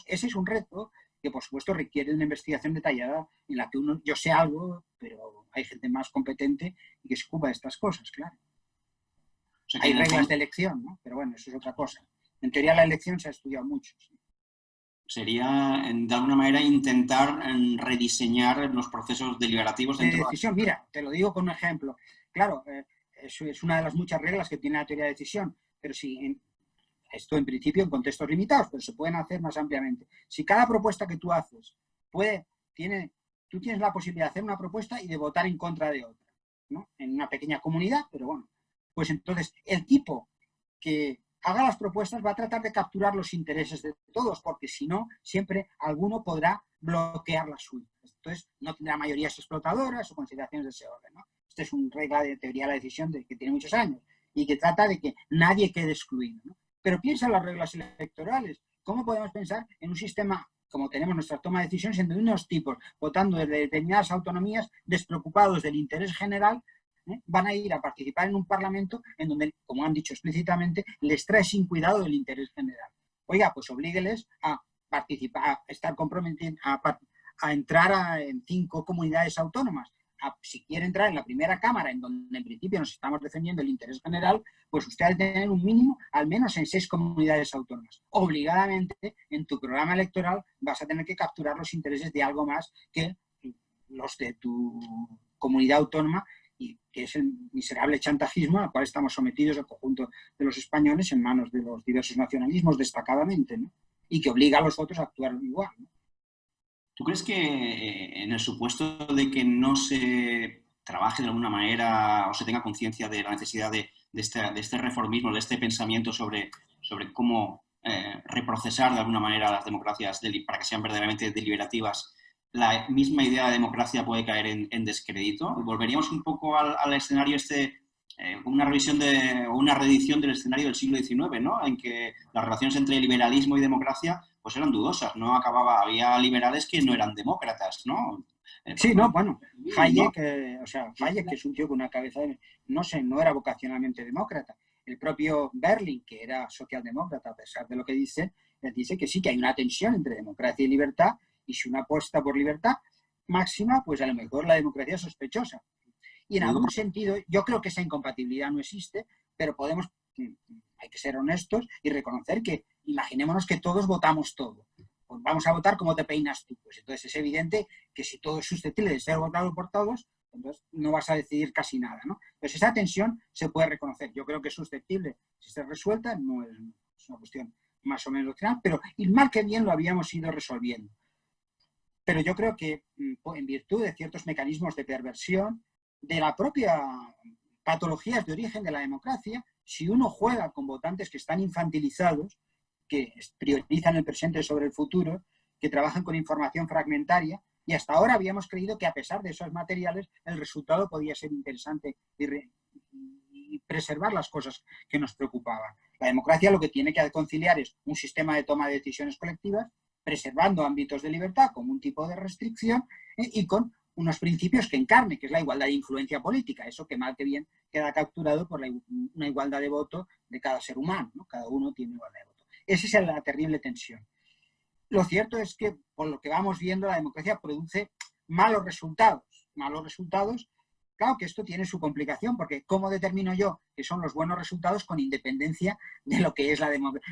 ese es un reto que por supuesto requiere una investigación detallada en la que yo sé algo, pero hay gente más competente y que se ocupa de estas cosas, claro. O sea, hay reglas de elección, ¿no? Pero bueno, eso es otra cosa. En teoría la elección se ha estudiado mucho. ¿Sí? Sería, de alguna manera, intentar rediseñar los procesos deliberativos de decisión. Mira, te lo digo con un ejemplo. Claro, eso es una de las muchas reglas que tiene la teoría de decisión, pero si esto en principio en contextos limitados, pero se pueden hacer más ampliamente. Si cada propuesta que tú haces tú tienes la posibilidad de hacer una propuesta y de votar en contra de otra, ¿no? En una pequeña comunidad, pero bueno, pues entonces el tipo que haga las propuestas va a tratar de capturar los intereses de todos, porque si no, siempre alguno podrá bloquear las suyas. Entonces, no tendrá mayorías explotadoras o consideraciones de ese orden, ¿no? Esta es una regla de teoría de la decisión que tiene muchos años y que trata de que nadie quede excluido, ¿no? Pero piensa en las reglas electorales. ¿Cómo podemos pensar en un sistema como tenemos nuestra toma de decisiones entre unos tipos votando desde determinadas autonomías despreocupados del interés general? Van a ir a participar en un parlamento en donde, como han dicho explícitamente, les trae sin cuidado el interés general. Oiga, pues oblígueles a participar, a estar comprometidos, a entrar en 5 comunidades autónomas. Si quiere entrar en la primera cámara, en donde en principio nos estamos defendiendo el interés general, pues usted ha de tener un mínimo, al menos en 6 comunidades autónomas. Obligadamente, en tu programa electoral vas a tener que capturar los intereses de algo más que los de tu comunidad autónoma, y que es el miserable chantajismo al cual estamos sometidos el conjunto de los españoles en manos de los diversos nacionalismos destacadamente, ¿no? Y que obliga a los otros a actuar igual, ¿no? ¿Tú crees que en el supuesto de que no se trabaje de alguna manera o se tenga conciencia de la necesidad de este reformismo, de este pensamiento sobre cómo reprocesar de alguna manera las democracias para que sean verdaderamente deliberativas, la misma idea de democracia puede caer en descrédito? Volveríamos un poco al escenario una revisión o una reedición del escenario del siglo XIX, ¿no? En que las relaciones entre liberalismo y democracia pues eran dudosas, ¿no? Había liberales que no eran demócratas, ¿no? Sí, no, bueno, Hayek, Hayek, que es un tío con una cabeza, no era vocacionalmente demócrata. El propio Berlin, que era socialdemócrata, a pesar de lo que dice, él dice que sí, que hay una tensión entre democracia y libertad, y si una apuesta por libertad máxima, pues a lo mejor la democracia es sospechosa. Y en algún sentido, yo creo que esa incompatibilidad no existe, pero hay que ser honestos y reconocer que, imaginémonos que todos votamos todo. Pues vamos a votar como te peinas tú. Pues entonces es evidente que si todo es susceptible de ser votado por todos, entonces no vas a decidir casi nada, ¿no? Entonces esa tensión se puede reconocer. Yo creo que es susceptible. Si se resuelta, no es una cuestión más o menos doctrinal, pero y mal que bien lo habíamos ido resolviendo. pero yo creo que en virtud de ciertos mecanismos de perversión, de la propia patologías de origen de la democracia, si uno juega con votantes que están infantilizados, que priorizan el presente sobre el futuro, que trabajan con información fragmentaria, y hasta ahora habíamos creído que a pesar de esos materiales el resultado podía ser interesante y preservar las cosas que nos preocupaban. La democracia lo que tiene que conciliar es un sistema de toma de decisiones colectivas, preservando ámbitos de libertad como un tipo de restricción y con unos principios que encarne, que es la igualdad de influencia política, eso que mal que bien queda capturado por una igualdad de voto de cada ser humano, ¿no? Cada uno tiene igualdad de voto. Esa es la terrible tensión. Lo cierto es que, por lo que vamos viendo, la democracia produce malos resultados. Malos resultados, claro que esto tiene su complicación, porque ¿cómo determino yo que son los buenos resultados con independencia de lo que es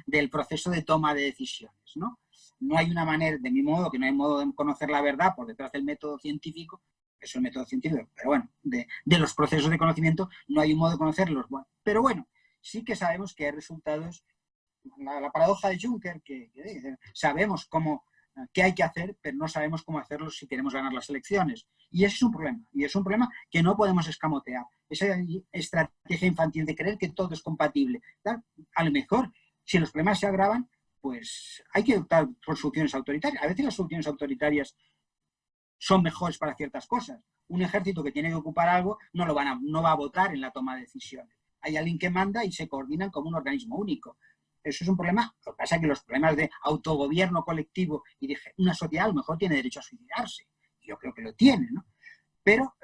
del proceso de toma de decisiones, ¿no? No hay una manera, de mi modo, que no hay modo de conocer la verdad por detrás del método científico, eso es el método científico, pero bueno, de los procesos de conocimiento no hay un modo de conocerlos. Bueno, pero bueno, sí que sabemos que hay resultados. La paradoja de Juncker, que sabemos qué hay que hacer, pero no sabemos cómo hacerlo si queremos ganar las elecciones. Y ese es un problema. Y es un problema que no podemos escamotear. Esa estrategia infantil de creer que todo es compatible. ¿Tal? A lo mejor, si los problemas se agravan, pues hay que optar por soluciones autoritarias. A veces las soluciones autoritarias son mejores para ciertas cosas. Un ejército que tiene que ocupar algo no va a votar en la toma de decisiones. Hay alguien que manda y se coordinan como un organismo único. Eso es un problema. Lo que pasa es que los problemas de autogobierno colectivo y de una sociedad a lo mejor tiene derecho a suicidarse. Yo creo que lo tiene, ¿no? Pero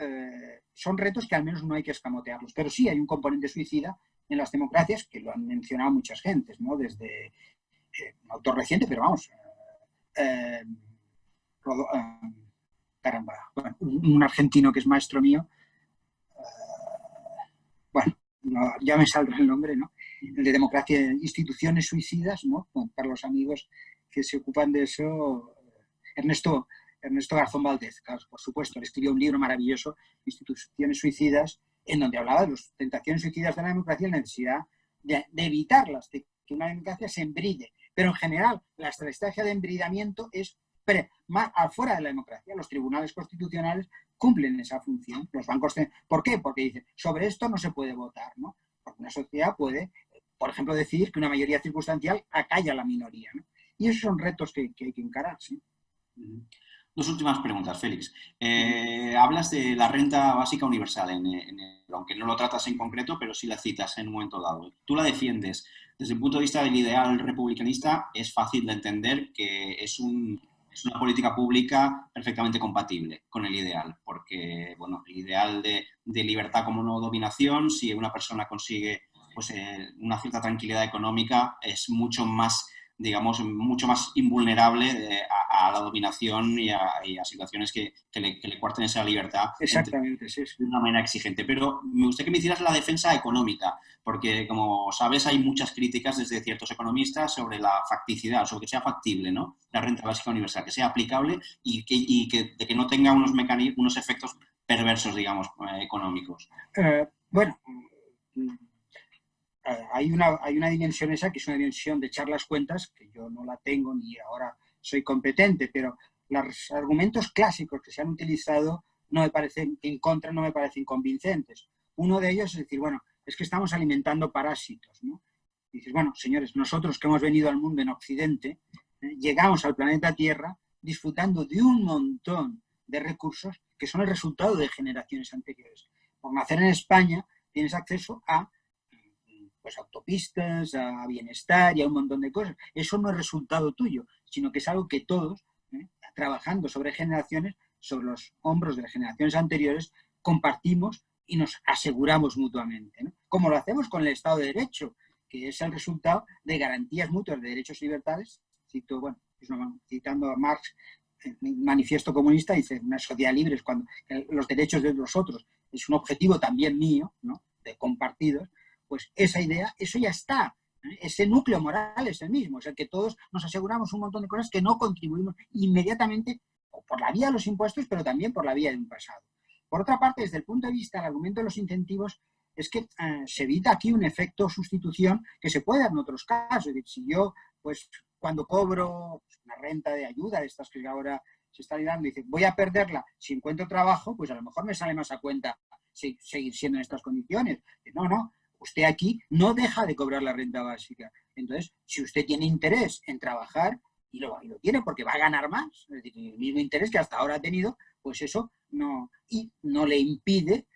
son retos que al menos no hay que escamotearlos. Pero sí hay un componente suicida en las democracias, que lo han mencionado muchas gentes, ¿no? Desde un autor reciente, pero vamos, caramba, bueno, un argentino que es maestro mío, bueno, no, ya me saldrá el nombre, ¿no? El de democracia, instituciones suicidas, ¿no? Para los amigos que se ocupan de eso, Ernesto Garzón Valdez, claro, por supuesto, él escribió un libro maravilloso, Instituciones suicidas, en donde hablaba de las tentaciones suicidas de la democracia y la necesidad de evitarlas, de que una democracia se embride. Pero en general, la estrategia de embridamiento es más afuera de la democracia. Los tribunales constitucionales cumplen esa función. Los bancos, ¿por qué? Porque dicen, sobre esto no se puede votar, ¿no? Porque una sociedad puede, por ejemplo, decidir que una mayoría circunstancial acalla a la minoría, ¿no? Y esos son retos que hay que encarar, ¿sí? Dos últimas preguntas, Félix. Hablas de la renta básica universal, aunque no lo tratas en concreto, pero sí la citas en un momento dado. Tú la defiendes. Desde el punto de vista del ideal republicanista, es fácil de entender que es una política pública perfectamente compatible con el ideal, porque bueno, el ideal de libertad como no dominación, si una persona consigue pues, una cierta tranquilidad económica, es mucho más, digamos, mucho más invulnerable a la dominación y a situaciones que le cuarten esa libertad. Exactamente, sí. De una manera exigente. Pero me gustaría que me hicieras la defensa económica, porque, como sabes, hay muchas críticas desde ciertos economistas sobre la facticidad, sobre que sea factible, ¿no? La renta básica universal, que sea aplicable y que no tenga unos efectos perversos, digamos, económicos. Bueno, hay una dimensión esa que es una dimensión de echar las cuentas, que yo no la tengo ni ahora soy competente, pero los argumentos clásicos que se han utilizado no me parecen, en contra no me parecen convincentes. Uno de ellos es decir, bueno, es que estamos alimentando parásitos, ¿no? Y dices, bueno, señores, nosotros que hemos venido al mundo en Occidente, llegamos al planeta Tierra disfrutando de un montón de recursos que son el resultado de generaciones anteriores. Por nacer en España tienes acceso a pues autopistas, a bienestar y a un montón de cosas. Eso no es resultado tuyo, sino que es algo que todos, trabajando sobre generaciones, sobre los hombros de las generaciones anteriores, compartimos y nos aseguramos mutuamente, ¿no? Como lo hacemos con el Estado de Derecho, que es el resultado de garantías mutuas de derechos y libertades. Citando a Marx, el manifiesto comunista, dice, una sociedad libre es cuando los derechos de los otros es un objetivo también mío, ¿no? De compartidos. Pues esa idea, eso ya está. Ese núcleo moral es el mismo, es el que todos nos aseguramos un montón de cosas que no contribuimos inmediatamente por la vía de los impuestos, pero también por la vía de un pasado. Por otra parte, desde el punto de vista del argumento de los incentivos, es que se evita aquí un efecto sustitución que se puede dar en otros casos. Es decir, si yo, pues, cuando cobro una renta de ayuda, de estas que ahora se está librando y dice, voy a perderla si encuentro trabajo, pues a lo mejor me sale más a cuenta seguir siendo en estas condiciones. No, no, usted aquí no deja de cobrar la renta básica. Entonces, si usted tiene interés en trabajar, y lo tiene porque va a ganar más, es decir, el mismo interés que hasta ahora ha tenido, pues eso no le impide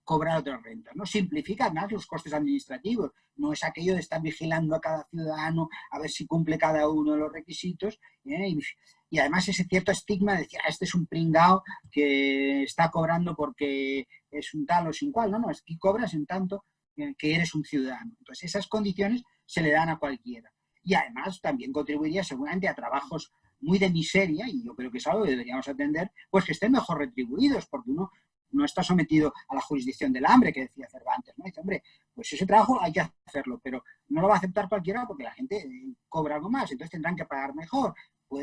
cobrar otras rentas, ¿no? Simplifica más los costes administrativos, no es aquello de estar vigilando a cada ciudadano a ver si cumple cada uno de los requisitos, y además ese cierto estigma de decir, este es un pringao que está cobrando porque es un tal o sin cual, no, es que cobras en tanto que eres un ciudadano. Entonces esas condiciones se le dan a cualquiera. Y además también contribuiría seguramente a trabajos muy de miseria, y yo creo que es algo que deberíamos atender, pues que estén mejor retribuidos, porque uno no está sometido a la jurisdicción del hambre, que decía Cervantes, ¿no? Dice, hombre, pues ese trabajo hay que hacerlo, pero no lo va a aceptar cualquiera porque la gente cobra algo más, entonces tendrán que pagar mejor.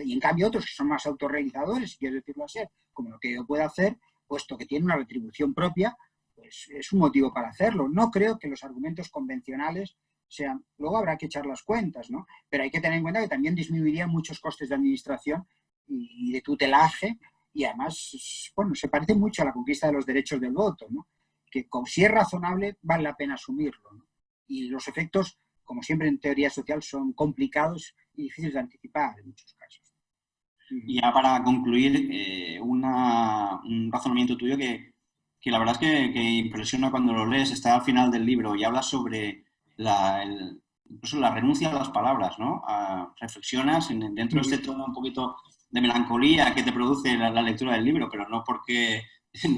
Y en cambio otros que son más autorrealizadores, si quieres decirlo así, como lo que yo puedo hacer, puesto que tiene una retribución propia, pues es un motivo para hacerlo. No creo que los argumentos convencionales sean, luego habrá que echar las cuentas, ¿no? Pero hay que tener en cuenta que también disminuirían muchos costes de administración y de tutelaje, y además, bueno, se parece mucho a la conquista de los derechos del voto, ¿no? Que si es razonable, vale la pena asumirlo, ¿no? Y los efectos, como siempre en teoría social, son complicados y difíciles de anticipar en muchos casos. Y ya para concluir, un razonamiento tuyo que la verdad es que impresiona cuando lo lees, está al final del libro y habla sobre incluso la renuncia a las palabras, ¿no? Reflexionas dentro de este tono un poquito de melancolía que te produce la lectura del libro, pero no porque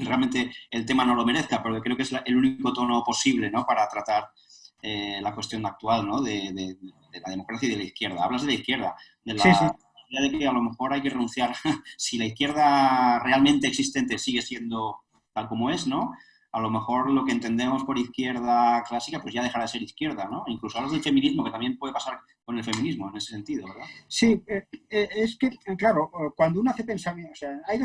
realmente el tema no lo merezca, porque creo que es el único tono posible, ¿no? Para tratar la cuestión actual, ¿no? De la democracia y de la izquierda. Hablas de la izquierda, de la de que a lo mejor hay que renunciar. Si la izquierda realmente existente sigue siendo tal como es, ¿no? A lo mejor lo que entendemos por izquierda clásica, pues ya dejará de ser izquierda, ¿no? Incluso hablas del feminismo, que también puede pasar con el feminismo en ese sentido, ¿verdad? Sí, es que, claro, cuando uno hace pensamiento, o sea, hay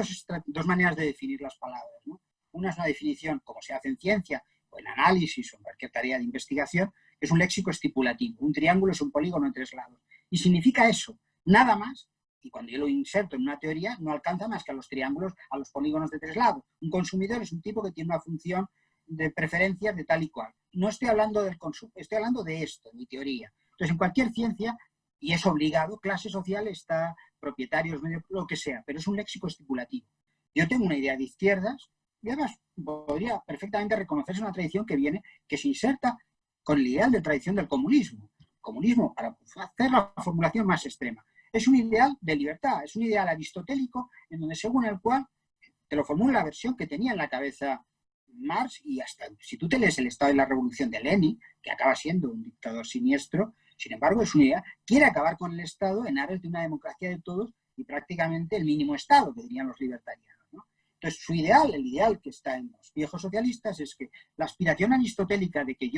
dos maneras de definir las palabras, ¿no? Una es una definición, como se hace en ciencia, o en análisis, o en cualquier tarea de investigación, que es un léxico estipulativo. Un triángulo es un polígono en 3 lados. Y significa eso, nada más. Y cuando yo lo inserto en una teoría, no alcanza más que a los triángulos, a los polígonos de 3 lados. Un consumidor es un tipo que tiene una función de preferencias de tal y cual. No estoy hablando del consumo, estoy hablando de esto, mi teoría. Entonces, en cualquier ciencia, y es obligado, clase social está, propietarios, medio, lo que sea, pero es un léxico estipulativo. Yo tengo una idea de izquierdas, y además podría perfectamente reconocerse una tradición que se inserta con el ideal de tradición del comunismo. Comunismo, para hacer la formulación más extrema, es un ideal de libertad, es un ideal aristotélico en donde según el cual, te lo formula la versión que tenía en la cabeza Marx, y hasta si tú te lees El Estado y la Revolución de Lenin, que acaba siendo un dictador siniestro, sin embargo es una idea, quiere acabar con el Estado en aras de una democracia de todos y prácticamente el mínimo Estado, que dirían los libertarianos, ¿no? Entonces su ideal, el ideal que está en los viejos socialistas, es que la aspiración aristotélica de que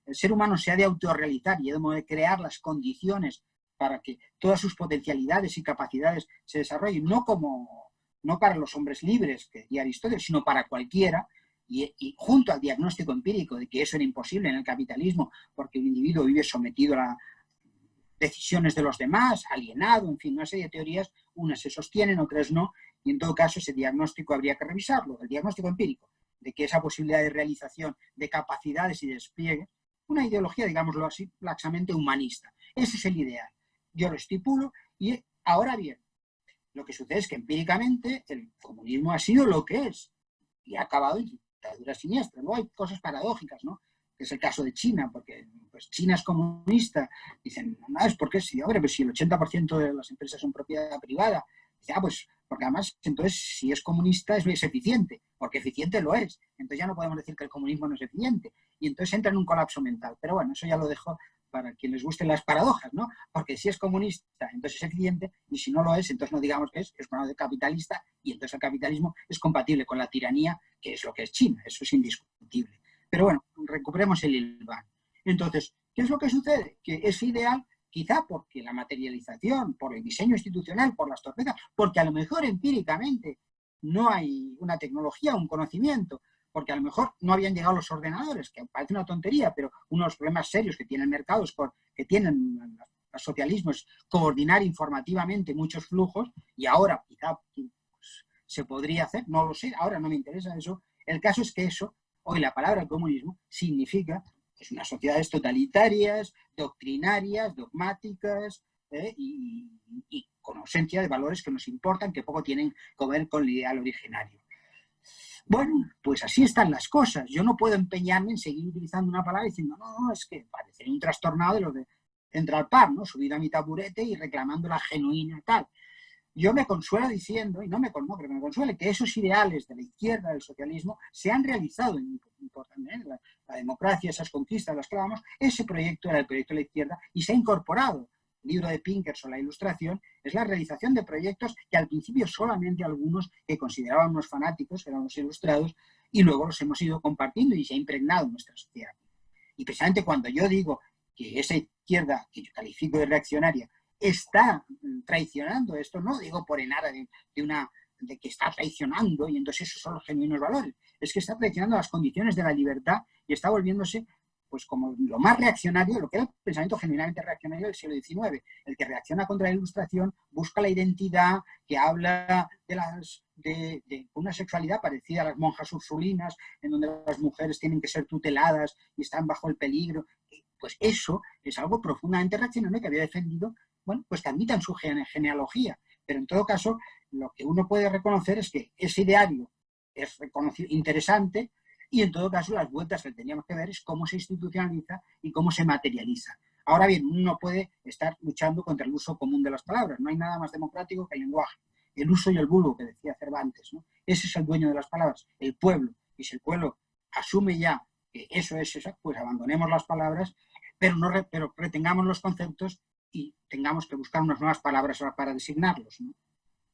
el ser humano se ha de autorrealizar y hemos de crear las condiciones para que todas sus potencialidades y capacidades se desarrollen, no para los hombres libres, que diría Aristóteles, sino para cualquiera, y junto al diagnóstico empírico de que eso era imposible en el capitalismo, porque el individuo vive sometido a decisiones de los demás, alienado, en fin, una serie de teorías, unas se sostienen, otras no, y en todo caso ese diagnóstico habría que revisarlo, el diagnóstico empírico, de que esa posibilidad de realización de capacidades y despliegue, una ideología, digámoslo así, laxamente humanista. Ese es el ideal. Yo lo estipulo y ahora bien, lo que sucede es que empíricamente el comunismo ha sido lo que es y ha acabado en dictadura siniestra. Luego hay cosas paradójicas, ¿no? Que es el caso de China, porque pues, China es comunista. Dicen, no, es porque sí, hombre, pues si el 80% de las empresas son propiedad privada. Dice, pues porque además, entonces, si es comunista es eficiente, porque eficiente lo es. Entonces ya no podemos decir que el comunismo no es eficiente. Y entonces entra en un colapso mental. Pero bueno, eso ya lo dejo para quien les gusten las paradojas, ¿no? Porque si es comunista, entonces es eficiente, y si no lo es, entonces no digamos que es una de capitalista, y entonces el capitalismo es compatible con la tiranía, que es lo que es China, eso es indiscutible. Pero bueno, recuperemos el hilván. Entonces, ¿qué es lo que sucede? Que es ideal, quizá porque la materialización, por el diseño institucional, por las torpezas, porque a lo mejor empíricamente no hay una tecnología, un conocimiento, porque a lo mejor no habían llegado los ordenadores, que parece una tontería, pero uno de los problemas serios que tienen mercados, que tienen el socialismo, es coordinar informativamente muchos flujos, y ahora quizá se podría hacer, no lo sé, ahora no me interesa eso. El caso es que eso, hoy la palabra comunismo significa pues, unas sociedades totalitarias, doctrinarias, dogmáticas, y con ausencia de valores que nos importan, que poco tienen que ver con el ideal originario. Bueno, pues así están las cosas. Yo no puedo empeñarme en seguir utilizando una palabra diciendo, no, es que parece un trastornado de los de Central Park, ¿no? Subido a mi taburete y reclamando la genuina tal. Yo me consuelo diciendo, y no me conmueve, pero me consuele que esos ideales de la izquierda, del socialismo, se han realizado importante, la democracia, esas conquistas, las que hablamos, ese proyecto era el proyecto de la izquierda y se ha incorporado. El libro de Pinkerton, La Ilustración, es la realización de proyectos que al principio solamente algunos que considerábamos fanáticos, eran los ilustrados, y luego los hemos ido compartiendo y se ha impregnado en nuestra sociedad. Y precisamente cuando yo digo que esa izquierda, que yo califico de reaccionaria, está traicionando esto, no digo por enara de que está traicionando y entonces esos son los genuinos valores, es que está traicionando las condiciones de la libertad y está volviéndose pues como lo más reaccionario, lo que era el pensamiento genuinamente reaccionario del siglo XIX, el que reacciona contra la Ilustración, busca la identidad, que habla de una sexualidad parecida a las monjas ursulinas, en donde las mujeres tienen que ser tuteladas y están bajo el peligro. Pues eso es algo profundamente reaccionario que había defendido, bueno, pues que admitan su genealogía. Pero en todo caso, lo que uno puede reconocer es que ese ideario es interesante, y en todo caso las vueltas que teníamos que ver es cómo se institucionaliza y cómo se materializa. Ahora bien, uno puede estar luchando contra el uso común de las palabras. No hay nada más democrático que el lenguaje. El uso y el vulgo, que decía Cervantes, ¿no? Ese es el dueño de las palabras, el pueblo. Y si el pueblo asume ya que eso es eso, pues abandonemos las palabras, pero retengamos los conceptos y tengamos que buscar unas nuevas palabras para designarlos, ¿no?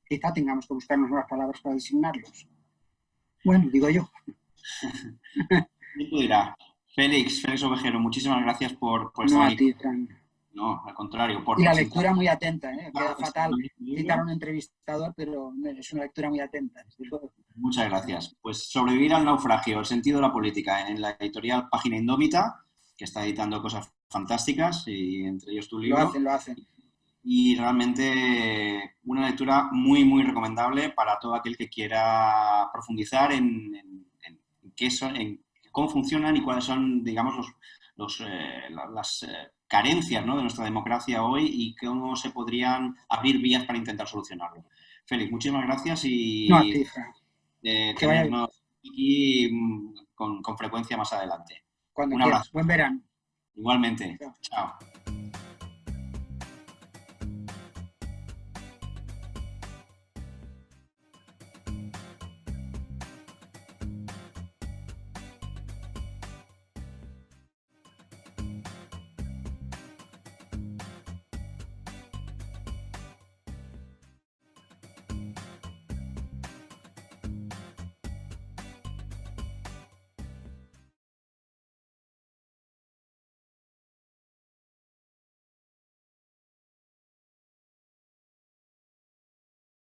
Quizá tengamos que buscar unas nuevas palabras para designarlos. Bueno, digo yo. Dirá. Félix Ovejero, muchísimas gracias por No estar a ti, aquí. Fran. No, al contrario. Y la lectura muy atenta, ¿eh? Queda Pues, fatal citar a un entrevistador, pero es una lectura muy atenta. Muchas gracias. Pues Sobrevivir al naufragio, el sentido de la política, en la editorial Página Indómita, que está editando cosas fantásticas, y entre ellos tu libro. Lo hacen. Y realmente una lectura muy, muy recomendable para todo aquel que quiera profundizar en cómo funcionan y cuáles son, digamos, las carencias, ¿no?, de nuestra democracia hoy y cómo se podrían abrir vías para intentar solucionarlo. Félix, muchísimas gracias y no a ti, Fran. tenernos aquí con frecuencia más adelante. Cuando Un quieras. abrazo. Buen verano. Igualmente. Chao. Chao.